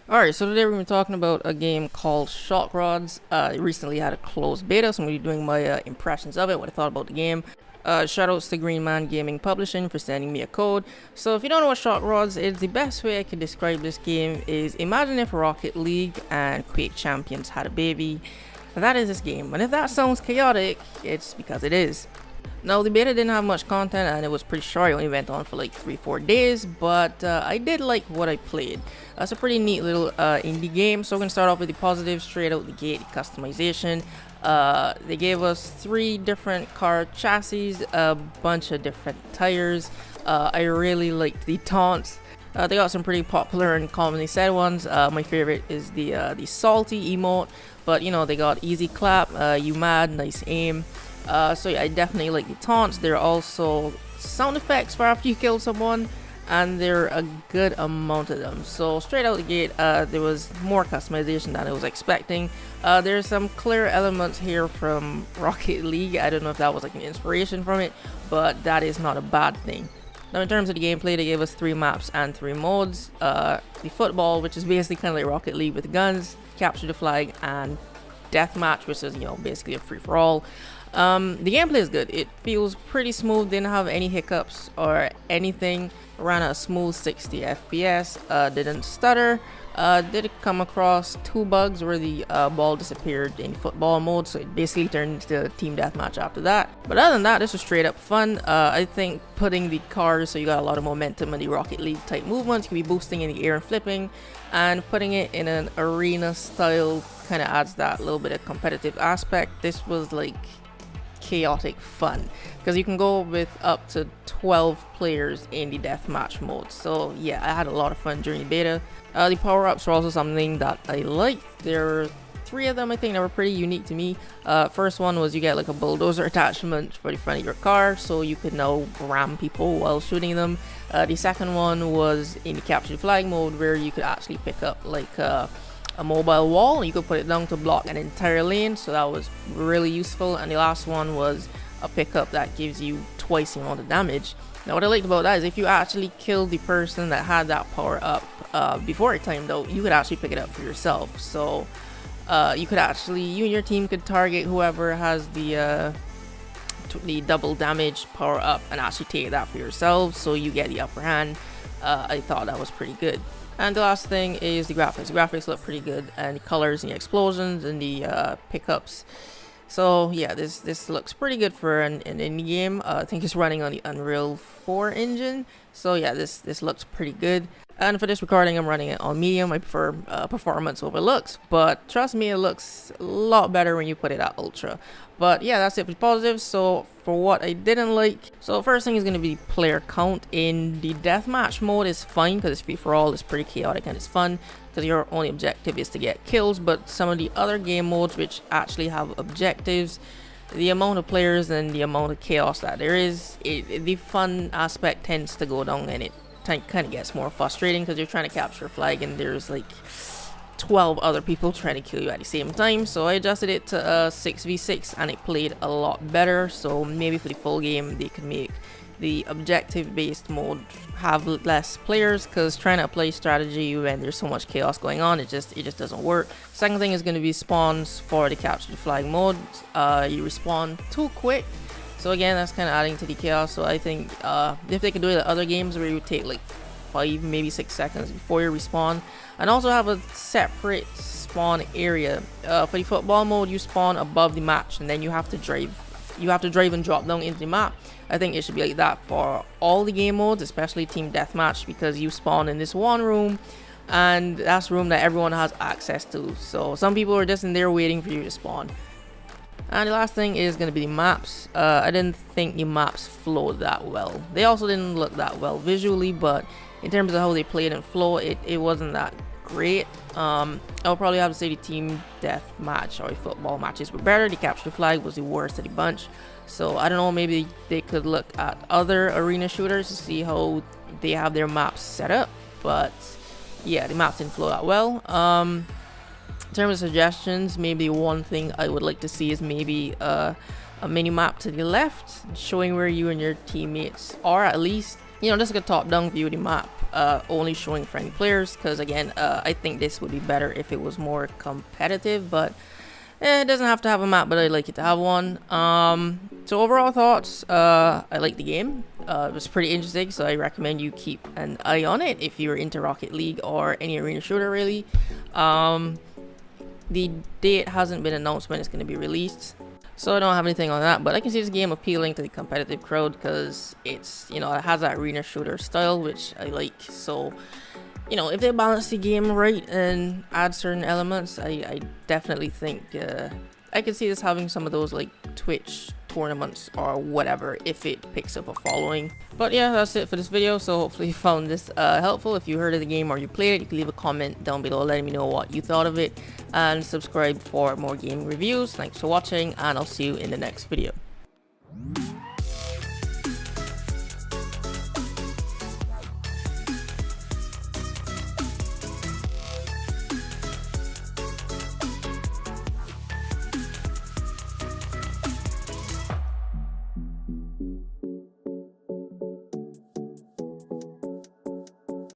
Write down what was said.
Alright, so today we're going to be talking about a game called Shockrods. It recently had a closed beta, so I'm going to be doing my impressions of it, what I thought about the game. Shoutouts to Green Man Gaming Publishing for sending me a code. So if you don't know what Shockrods is, the best way I can describe this game is imagine if Rocket League and Quake Champions had a baby. That is this game, and if that sounds chaotic, it's because it is. Now, the beta didn't have much content and it was pretty short. It only went on for like 3-4 days, but I did like what I played. It's a pretty neat little indie game. So we're going to start off with the positives straight out the gate, the customization. They gave us 3 different car chassis, a bunch of different tires. I really liked the taunts. They got some pretty popular and commonly said ones. My favorite is the salty emote, but you know, they got easy clap, you mad, nice aim. So yeah, I definitely like the taunts. There are also sound effects for after you kill someone, and there are a good amount of them. So straight out the gate, there was more customization than I was expecting. There's some clear elements here from Rocket League. I don't know if that was like an inspiration from it, but that is not a bad thing. Now in terms of the gameplay, they gave us 3 maps and 3 modes. The football, which is basically kind of like Rocket League with guns, capture the flag, and deathmatch, which is, you know, basically a free-for-all. The gameplay is good. It feels pretty smooth, didn't have any hiccups or anything. Ran a smooth 60 FPS, didn't stutter. Did come across 2 bugs where the ball disappeared in football mode, so it basically turned into team deathmatch after that. But other than that, this was straight up fun. I think putting the cars so you got a lot of momentum and the Rocket League type movements, you can be boosting in the air and flipping, and putting it in an arena style kind of adds that little bit of competitive aspect. This was like chaotic fun because you can go with up to 12 players in the deathmatch mode. So yeah, I had a lot of fun during the beta. The power-ups were also something that I liked. There were 3 of them, I think, that were pretty unique to me. First one was you get like a bulldozer attachment for the front of your car, so you could now ram people while shooting them. The second one was in the capture the flag mode, where you could actually pick up like a mobile wall and you could put it down to block an entire lane, so that was really useful. And the last one was a pickup that gives you twice the amount of damage. Now what I liked about that is if you actually killed the person that had that power up before it timed out, you could actually pick it up for yourself. So you could actually, you and your team could target whoever has the double damage power up and actually take that for yourselves, so you get the upper hand. I thought that was pretty good. And the last thing is the graphics. The graphics look pretty good, and the colors and the explosions and the pickups. So yeah, this looks pretty good for an indie game. I think it's running on the Unreal 4 engine. So yeah, this looks pretty good. And for this recording, I'm running it on medium. I prefer performance over looks, but trust me, it looks a lot better when you put it at ultra. But yeah, that's it for the positives. So for what I didn't like, so first thing is going to be player count. In the deathmatch mode is fine because it's free for all, it's pretty chaotic and it's fun because your only objective is to get kills. But some of the other game modes which actually have objectives, the amount of players and the amount of chaos that there is, the fun aspect tends to go down, and it kind of gets more frustrating because you're trying to capture a flag and there's like 12 other people trying to kill you at the same time. So I adjusted it to 6v6 and it played a lot better. So maybe for the full game they could make the objective based mode have less players, because trying to apply strategy when there's so much chaos going on, it just doesn't work. Second thing is going to be spawns for the capture the flag mode. You respawn too quick, so again that's kind of adding to the chaos. So I think if they could do it at other games where you take like 5 maybe 6 seconds before you respawn, and also have a separate spawn area. For the football mode, you spawn above the match and then you have to drive and drop down into the map. I think it should be like that for all the game modes, especially team deathmatch, because you spawn in this one room and that's a room that everyone has access to. So some people are just in there waiting for you to spawn. And the last thing is going to be the maps. I didn't think the maps flowed that well. They also didn't look that well visually, but in terms of how they played and flow, it wasn't that great. I'll probably have to say the team death match or football matches were better. The capture flag was the worst of the bunch. So I don't know, maybe they could look at other arena shooters to see how they have their maps set up. But yeah, the maps didn't flow that well. In terms of suggestions, maybe one thing I would like to see is maybe a mini map to the left showing where you and your teammates are, at least, you know, just like a top down view of the map. only showing friendly players, because again, I think this would be better if it was more competitive, but it doesn't have to have a map, but I'd like it to have one. So overall thoughts, I like the game. It was pretty interesting, so I recommend you keep an eye on it if you're into Rocket League or any arena shooter really. The date hasn't been announced when it's going to be released, so I don't have anything on that, but I can see this game appealing to the competitive crowd because it's, you know, it has that arena shooter style, which I like. So, you know, if they balance the game right and add certain elements, I definitely think I could see this having some of those like Twitch tournaments or whatever if it picks up a following. But yeah, that's it for this video. So hopefully you found this helpful. If you heard of the game or you played it, you can leave a comment down below letting me know what you thought of it, and subscribe for more gaming reviews. Thanks for watching, and I'll see you in the next video.